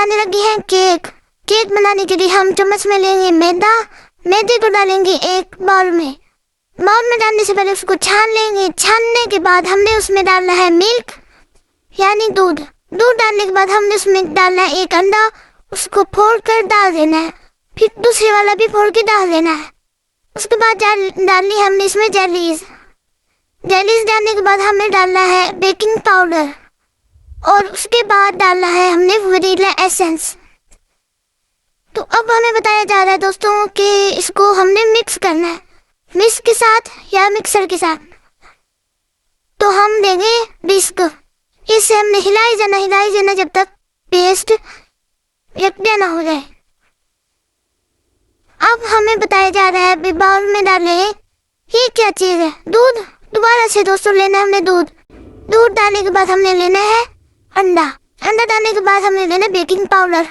बनाने लगे हैं केक। केक बनाने के लिए हम चम्मच में लेंगे मैदा, मैदे को डालेंगे एक बाउल में। बाउल में डालने से पहले उसको छान लेंगे। छानने के बाद हमने उसमें डालना है मिल्क यानी दूध। दूध डालने के बाद हमने उसमें डालना है एक अंडा, उसको फोड़ कर डाल देना है। फिर दूसरे वाला भी फोड़ के डाल देना है। उसके बाद डालनी है हमने इसमें जेलीज। जेलीज डालने के बाद हमें डालना है बेकिंग पाउडर और उसके बाद डालना है हमने वनीला एसेंस। तो अब हमें बताया जा रहा है दोस्तों कि इसको हमने मिक्स करना है, मिक्स के साथ या मिक्सर के साथ। तो हम देंगे विस्क। इसे हमने हिलाई जाना जब तक पेस्ट यकजा ना हो जाए। अब हमें बताया जा रहा है बाउल में डाले ये क्या चीज है, दूध। दोबारा से दोस्तों लेना है हमने दूध। दूध डालने के बाद हमने लेना है अंडा। अंडा डालने के बाद हमने लेना है बेकिंग पाउडर,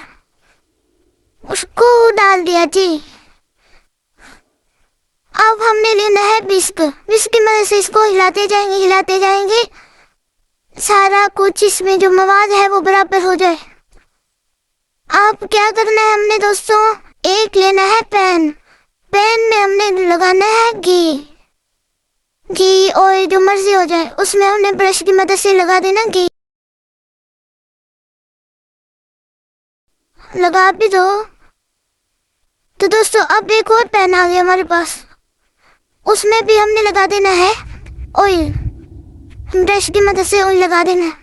उसको डाल दिया जी। अब हमने लेना है विस्क। विस्क की मदद से इसको हिलाते जाएंगे सारा कुछ इसमें जो मवाद है वो बराबर हो जाए। अब क्या करना है हमने दोस्तों, एक लेना है पैन। पैन में हमने लगाना है घी और जो मर्जी हो जाए उसमें हमने ब्रश की मदद से लगा देना घी। लगा भी दो। तो दोस्तों अब एक और पैन आ गया हमारे पास, उसमें भी हमने लगा देना है ऑयल। ब्रश की मदद से ऑयल लगा देना है।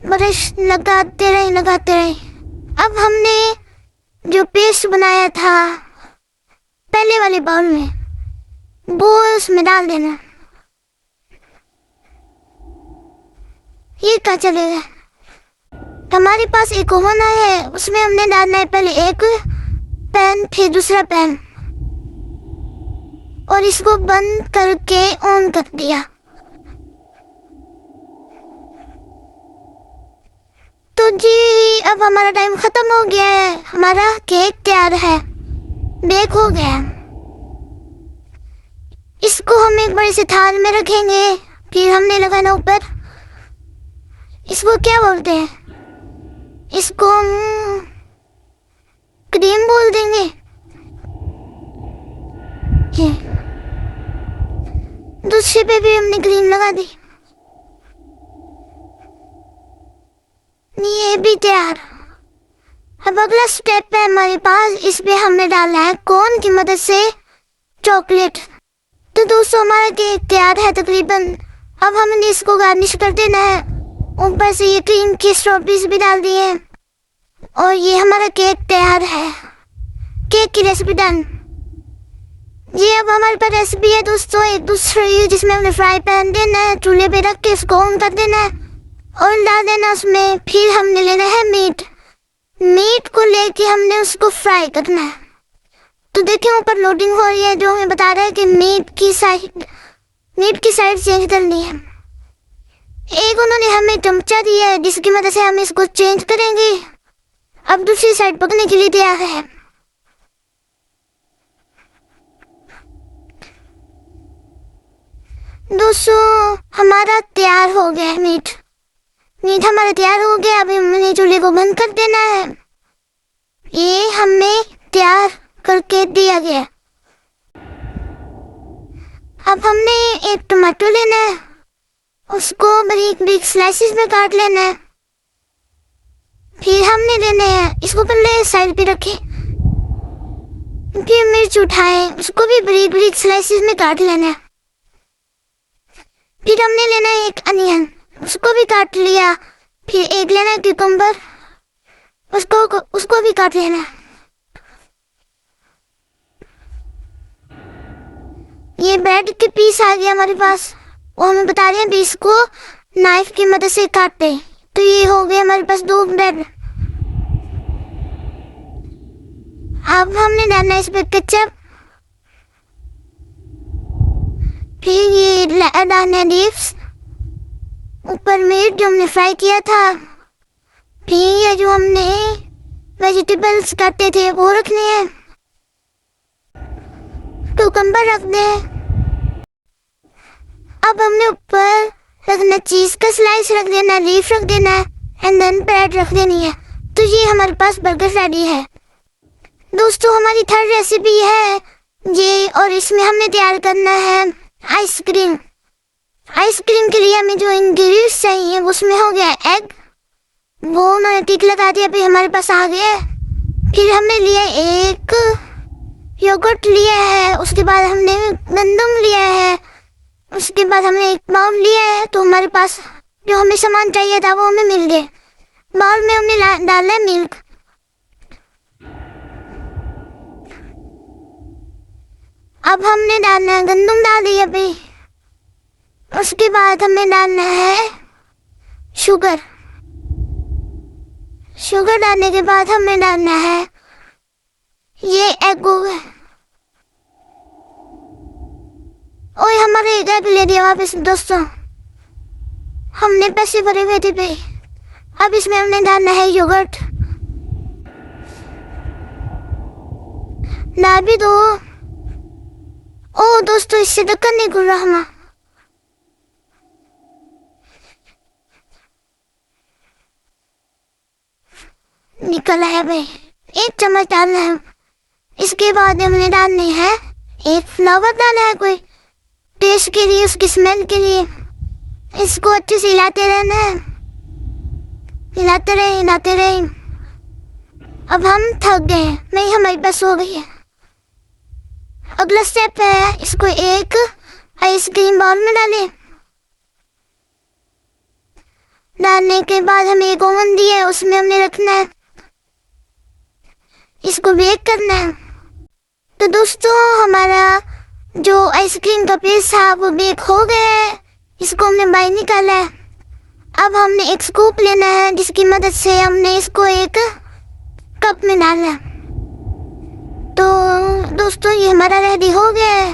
ब्रश लगाते रहे। अब हमने जो पेस्ट बनाया था पहले वाले बाउल में वो उसमें डाल देना। ये क्या चलेगा। हमारे पास एक ओवन है, उसमें हमने डालना है पहले एक पैन फिर दूसरा पैन और इसको बंद करके ऑन कर दिया। तो जी अब हमारा टाइम खत्म हो गया है, हमारा केक तैयार है, बेक हो गया। इसको हम एक बड़े से थाल में रखेंगे। फिर हमने लगाना ऊपर, इसको क्या बोलते हैं, इसको हम क्रीम बोल देंगे। ये दूसरे पे भी हमने क्रीम लगा दी। ये भी तैयार। अब अगला स्टेप है हमारे पास, इसमें हमने डालना है कोन की मदद से चॉकलेट। तो दोस्तों हमारा केक तैयार है तकरीबन। अब हमने इसको गार्निश कर देना है। ऊपर से ये क्रीम की स्ट्रॉबेरीज भी डाल दी है और ये हमारा केक तैयार है। केक की रेसिपी डन। ये अब हमारे पास रेसिपी है दोस्तों एक दूसरे, जिसमें हमने फ्राई पैन देना है, चूल्हे पे रख के इसको ऑन कर देना है और डाल देना उसमें। फिर हमने लेना है मीट को लेके हमने उसको फ्राई करना है। तो देखिए ऊपर लोडिंग हो रही है जो हमें बता रहा है कि मीट की साइड चेंज करनी है। एक उन्होंने हमें चमचा दिया है जिसकी मदद से हम इसको चेंज करेंगे। अब दूसरी साइड पकने के लिए तैयार है। दोस्तों हमारा तैयार हो गया है मीट हमारा तैयार हो गया। अभी हमने चूल्हे को बंद कर देना है। ये हमें तैयार करके दिया गया। अब हमने एक टमाटो लेना है, उसको बारीक स्लाइसेस में काट लेना है। फिर हमने लेना है, इसको पहले साइड पे रखें, फिर मिर्च उठाएं, उसको भी बारीक स्लाइसेस में काट लेना है। फिर हमने लेना है एक अनियन, उसको भी काट लिया। फिर एक लेना है क्यूकम्बर, उसको भी काट लेना है। ये ब्रेड के पीस आ गया हमारे पास, वो हमें बता रहे हैं भी इसको नाइफ की मदद से काटते। तो ये हो गए हमारे पास 2 ब्रेड। अब हमने डालना है इस पे केचप, फिर ये डालना है लीव्स, ऊपर मीट जो हमने फ्राई किया था, फिर ये जो हमने वेजिटेबल्स काटे थे वो रखने हैं, कुकम्बर रख दें। अब हमने ऊपर रखना, चीज का स्लाइस रख देना, लीफ रख देना है एंड देन ब्रेड रख देनी है। तो ये हमारे पास बर्गर रेडी है। दोस्तों हमारी थर्ड रेसिपी है ये, और इसमें हमने तैयार करना है आइसक्रीम। आइसक्रीम के लिए हमें जो इंग्रेडिएंट्स चाहिए उसमें हो गया एग, वो उन्होंने टिक लगा दिया, अभी हमारे पास आ गया। फिर हमने लिया एक योगर्ट लिया है, उसके बाद हमने गंदम लिया है, उसके बाद हमने एक बाउल लिया है। तो हमारे पास जो हमें सामान चाहिए था वो हमें मिल गया। बाउल में हमने डाला है मिल्क, अब हमने डालना है गंदम, डाल दिया अभी। उसके बाद हमें डालना है शुगर, शुगर डालने के बाद हमें डालना है ये एग हो गया। ओए हमारे एग ले दिया वापस दोस्तों, हमने पैसे भरे हुए थे पे। अब इसमें हमने डालना है योगर्ट, डाल भी दो। ओ दोस्तों इससे ढक्कन नहीं खुल रहा हमारा, निकल आया भाई। एक चम्मच डालना है। इसके बाद हमने डालने हैं एक फ्लावर, डालना है कोई टेस्ट के लिए, उसकी स्मेल के लिए। इसको अच्छे से हिलाते रहना है, हिलाते रहे हिलाते रहे। अब हम थक गए, नहीं हमारी बस हो गई है। अगला स्टेप है इसको एक आइसक्रीम बाउल में डालें। डालने के बाद हमें एक ओवन दिया है, उसमें हमने रखना है, इसको बेक करना है। तो दोस्तों हमारा जो आइसक्रीम का पेस्ट था वो बेक हो गया है, इसको हमने बाहर निकाला है। अब हमने एक स्कूप लेना है जिसकी मदद से हमने इसको एक कप में डालना है। तो दोस्तों ये हमारा रेडी हो गया है,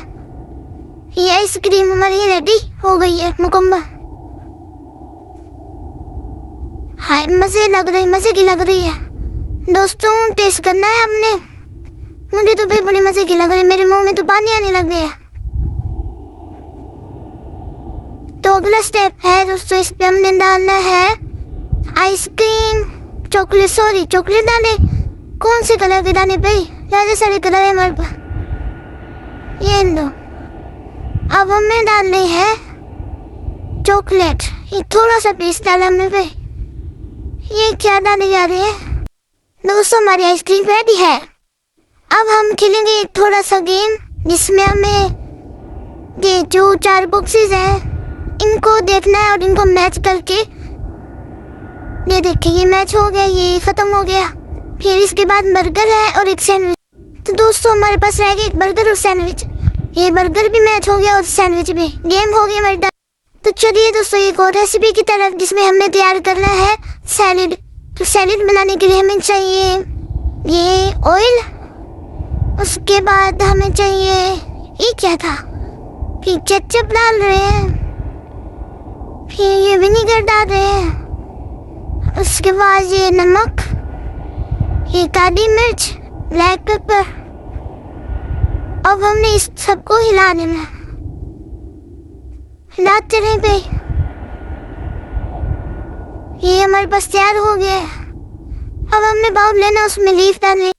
ये आइसक्रीम हमारी रेडी हो गई है मुकम्मल। हाय मजे लग रही, मजे की लग रही है दोस्तों, टेस्ट करना है हमने। मुझे तो भाई बड़ी मजे की लग रही है, मेरे मुंह में तो पानी आने लग गया। तो अगला स्टेप है दोस्तों, इस पे हमने डालना है आइसक्रीम, चॉकलेट, सॉरी चॉकलेट डाले। कौन से कलर के डाले भाई, ज्यादा सारे कलर है हमारे पास, ये लो। अब हमें डालने हैं चॉकलेट, ये थोड़ा सा पीस डाला हमने भाई। ये क्या डाले जा रहे हैं दोस्तों, हमारी आइसक्रीम रेडी है। अब हम खेलेंगे एक थोड़ा सा गेम जिसमें हमें ये जो 4 बॉक्सेस हैं इनको देखना है और इनको मैच करके, ये देखिए ये मैच हो गया, ये खत्म हो गया। फिर इसके बाद बर्गर है और एक सैंडविच। तो दोस्तों हमारे पास रह गया एक बर्गर और सैंडविच, ये बर्गर भी मैच हो गया और सैंडविच भी, गेम हो गया हमारा। तो चलिए दोस्तों एक और रेसिपी की तरफ, जिसमें हमें तैयार करना है सैलेड। तो सैलेड बनाने के लिए हमें चाहिए ये ऑयल, उसके बाद हमें चाहिए ये क्या था, फिर केचप डाल रहे हैं, फिर ये विनेगर डाल रहे हैं, उसके बाद ये नमक, ये काली मिर्च, ब्लैक पेपर। अब हमने इस सबको हिला देना, हिलाते रहे भाई। ये हमारे पास तैयार हो गया है। अब हमने बाउल लेना, उसमें लीफ डालनी।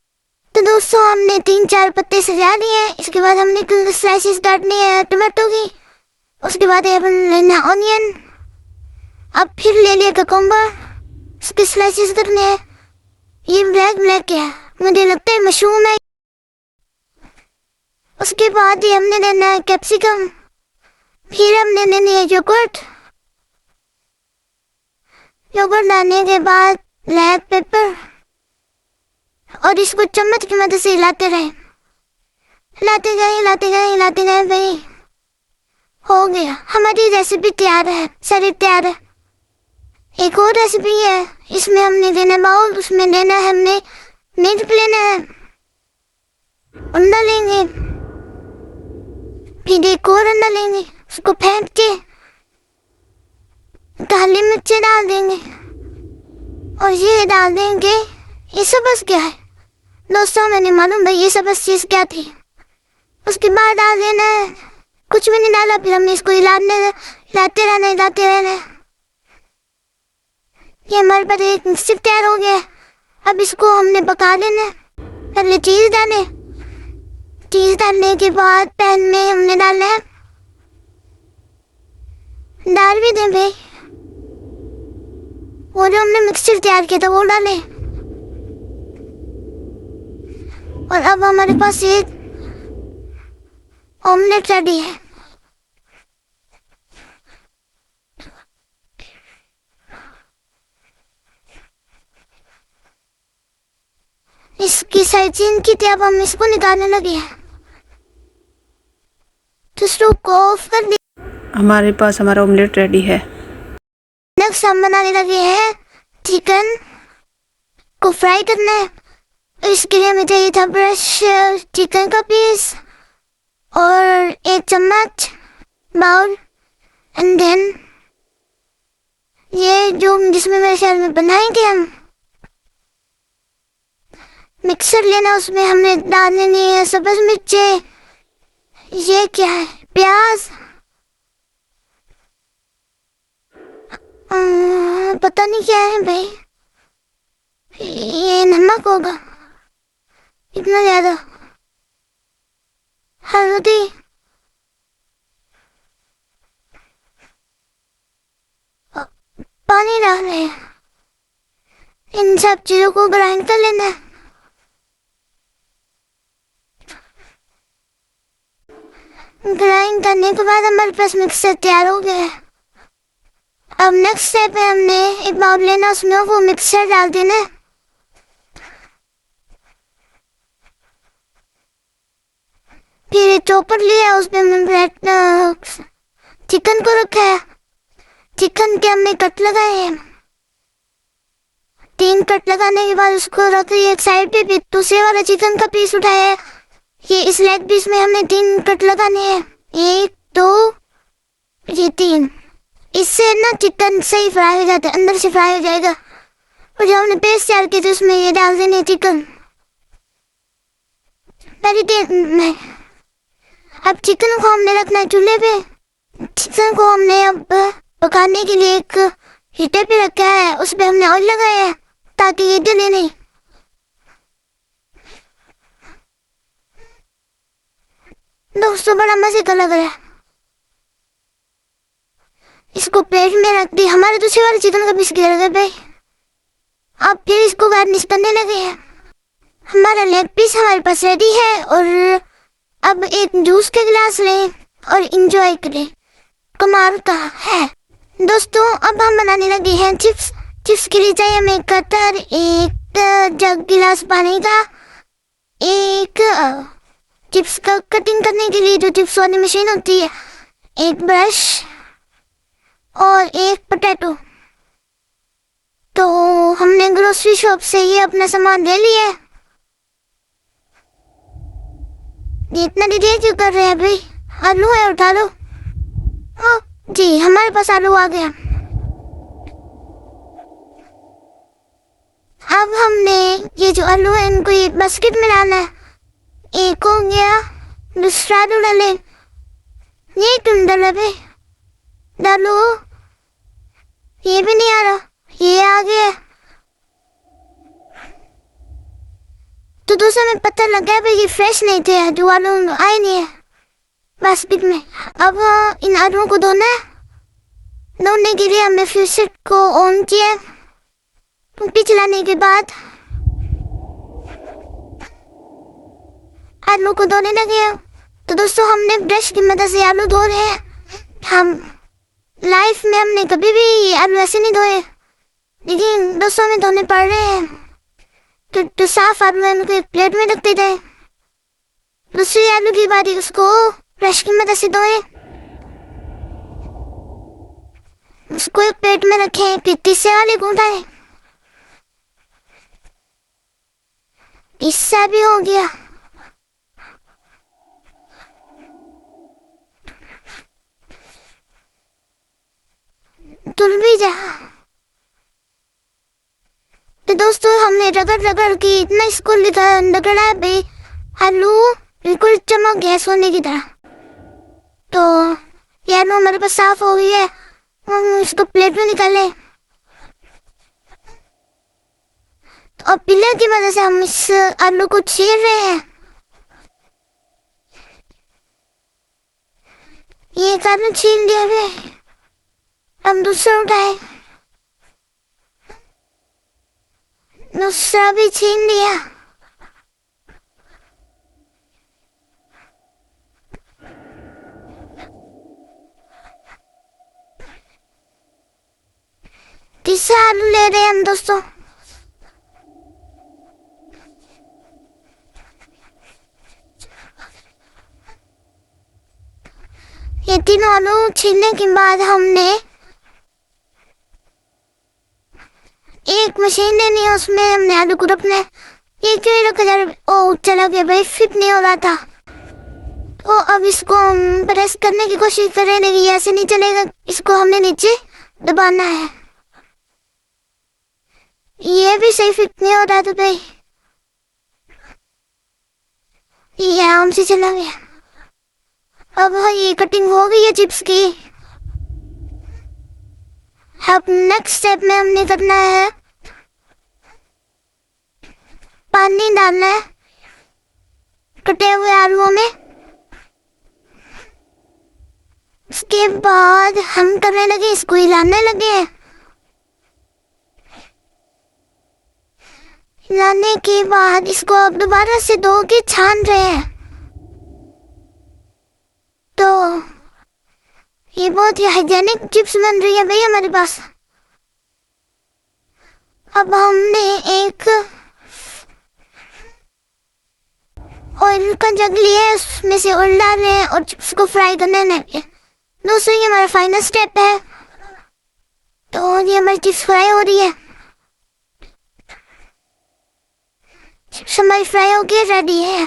तो दोस्तों हमने 3-4 पत्ते सजा लिए हैं। इसके बाद हमने स्लाइसेस काटनी है टमाटो की, उसके बाद हमने लेना ऑनियन, अब फिर ले लिया ककम्बर, उसके स्लाइसेस करने हैं। ये ब्लैक ब्लैक है, मुझे लगता है मशरूम है। उसके बाद ये हमने लेना है कैप्सिकम, फिर हमने लेनी है योगर्ट, योगर्ट डालने के बाद ब्लैक पेपर, और इसको चम्मच की मदद से हिलाते रहे, हिलाते गए हिलाते गए हिलाते गए भाई। हो गया, हमारी रेसिपी तैयार है, सैलेड तैयार है। एक और रेसिपी है, इसमें हमने लेना बाउल, उसमें लेना है हमने मिल्क, लेना है अंडा लेंगे, फिर एक और अंडा लेंगे, उसको फेंट के काली मिर्ची डाल देंगे और ये डाल देंगे। ये सबस क्या है दोस्तों, मैंने मालूम भाई ये सबस चीज क्या थी। उसके बाद डाल देना है, कुछ भी नहीं डाला, फिर हमने इसको लाते रहने। ये हमारे पास एक मिक्सचर तैयार हो गया है। अब इसको हमने पका लेना है। पहले चीज डालने के बाद पैन में हमने डालना है, डाल भी दें भाई, वो जो हमने मिक्सचर तैयार किया था वो डालें। और अब हमारे पास एक ऑमलेट रेडी है। इसकी साइड चेंज की थी, अब हम इसको निकालने लगे हैं। तो स्टोव को ऑफ कर दिया। हमारे पास हमारा ऑमलेट रेडी है। नेक्स्ट हम बनाने लगे हैं चिकन को फ्राई करना है। इसके लिए हमें चाहिए था ब्रश, चिकन का पीस और एक चम्मच, बाउल, एंड देन ये जो जिसमें मेरे ख्याल में बनाएंगे हम मिक्सर लेना, उसमें हमने डालने है सब्ज मिर्चें, ये क्या है, प्याज, पता नहीं क्या है भाई, ये नमक होगा इतना ज्यादा, हल्दी, पानी डाल रहे हैं। इन सब चीजों को ग्राइंड कर लेना है। ग्राइंड करने के बाद हमारे पास मिक्सर तैयार हो गया है। अब नेक्स्ट स्टेप है, हमने एक बाउल लेना, उसमें वो मिक्सर डाल देना है। फिर एक चॉपर लिया, उसमें हमने चिकन को रखा है। चिकन के हमने कट लगाए हैं। 3 कट लगाने के बाद उसको रख दिया एक साइड पे। फिर दूसरे वाला चिकन का पीस उठाया है। ये इस लेग पीस में हमने 3 कट लगाने हैं, 1 2 ये 3। इससे ना चिकन सही फ्राई हो जाता है, अंदर से फ्राई हो जाएगा। और जो हमने पेस्ट तैयार किया था उसमें ये डाल देने चिकन पहले तेल में। अब चिकन को हमने रखना है चूल्हे पे। चिकन को हमने अब पकाने के लिए एक हीटर पे रखा है, उस पे हमने ऑयल लगाया है ताकि ये जले नहीं। दोस्तों बड़ा मजे का लग रहा है। इसको प्लेट में रख दी। हमारे दूसरे वाले चिकन का पीस गिर गया भाई। अब फिर इसको गार्निश करने लगे हैं। हमारा लेग पीस हमारे पास रेडी है। और अब एक जूस के गिलास लें और इंजॉय करें। कमाल का है। दोस्तों अब हम बनाने लगे हैं चिप्स। चिप्स के लिए चाहिए हमें कटर, एक जग गिलास पानी का, एक चिप्स का कटिंग करने के लिए जो चिप्स वाली मशीन होती है, एक ब्रश और एक पोटैटो। तो हमने ग्रोसरी शॉप से ये अपना सामान ले लिया है। ये इतना डिले क्यों कर रहे हैं भाई? आलू है, उठा लो। जी हमारे पास आलू आ गया। अब हमने ये जो आलू है इनको ये बास्केट में डालना है। एक हो गया, दूसरा आलू डाले। ये तुम डाला भाई, डालो। ये भी नहीं आ रहा, ये आ गया। तो दूसरा में पता लग गया भाई ये फ्रेश नहीं थे, जो आलू आए नहीं है बास्केट में। अब इन आलूओं को धोना है। धोने के लिए हमने फ्यूसेट को ऑन किया। पंखी चलाने के बाद आलू को धोने लगे। तो दोस्तों हमने ब्रश की मदद से आलू धो रहे हैं। हम लाइफ में हमने कभी भी आलू ऐसे नहीं धोए, लेकिन दोस्तों में धोने पड़ रहे हैं। तो साफ आलू है उनको एक प्लेट में रखते थे। दूसरी आलू की बारी उसको ब्रश की मदद से धोए। उसको एक प्लेट में रखें। फिर तीसरे वाले को उठाए। इससे भी हो गया। तुल भी जा। तो दोस्तों हमने रगड़ के इतना इसको रगड़ा है भाई, आलू बिल्कुल चमक गया सोने की तरह। तो ये नो हमारे पास साफ हो गई है, हम इसको प्लेट में निकालें। तो अब पिलर की मदद से हम इस आलू को चीर रहे हैं। ये एक आलू छील लिया है, हम दूसरा उठाए, दूसरा भी छीन लिया। तीसरा आलू ले रहे हैं हम दोस्तों। ये तीनों आलू छीलने के बाद हमने एक मशीन लेनी है, उसमें हमने आलू को रखना है। ये क्यों नहीं रखा जा रहा? ओ चला गया भाई, फिट नहीं हो रहा था। तो अब इसको हम प्रेस करने की कोशिश कर रहे हैं, लेकिन ऐसे नहीं चलेगा, इसको हमने नीचे दबाना है। ये भी सही फिट नहीं हो रहा था भाई, ये आराम से चला गया। अब ये कटिंग हो गई है चिप्स की। अब नेक्स्ट स्टेप में हमने करना है, पानी डालना है कटे हुए आलूओं में। उसके बाद हम करने लगे, इसको हिलाने लगे। हिलाने के बाद इसको अब दोबारा से धो के छान रहे हैं। तो ये बहुत ही हाइजेनिक चिप्स बन रही है भाई हमारे पास। अब हमने एक ऑयल का जग लिया है, उसमें से ऑयल डाल रहे हैं और चिप्स को फ्राई करने लगे। दोस्तों ये हमारा फाइनल स्टेप है। तो ये हमारी चिप्स फ्राई हो रही है, चिप्स हमारी फ्राई होके रेडी है।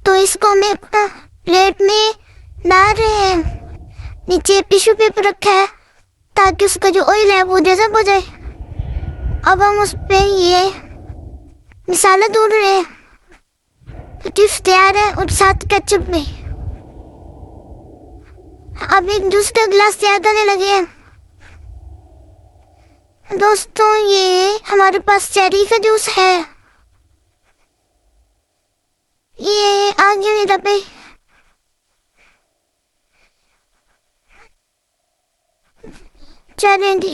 तो इसको हमें प्लेट में डाल रहे हैं। नीचे टिश्यू पेपर रखा है ताकि उसका जो ऑयल है वो जज़ब हो जाए। अब हम उस पे ये मसाला डाल रहे हैं। तो चिप्स तैयार है और साथ केचप में। अब एक दूसरा गिलास तैयार करने लगे हैं। दोस्तों ये हमारे पास चेरी का जूस है, ये आगे मेरा पे चलें जी।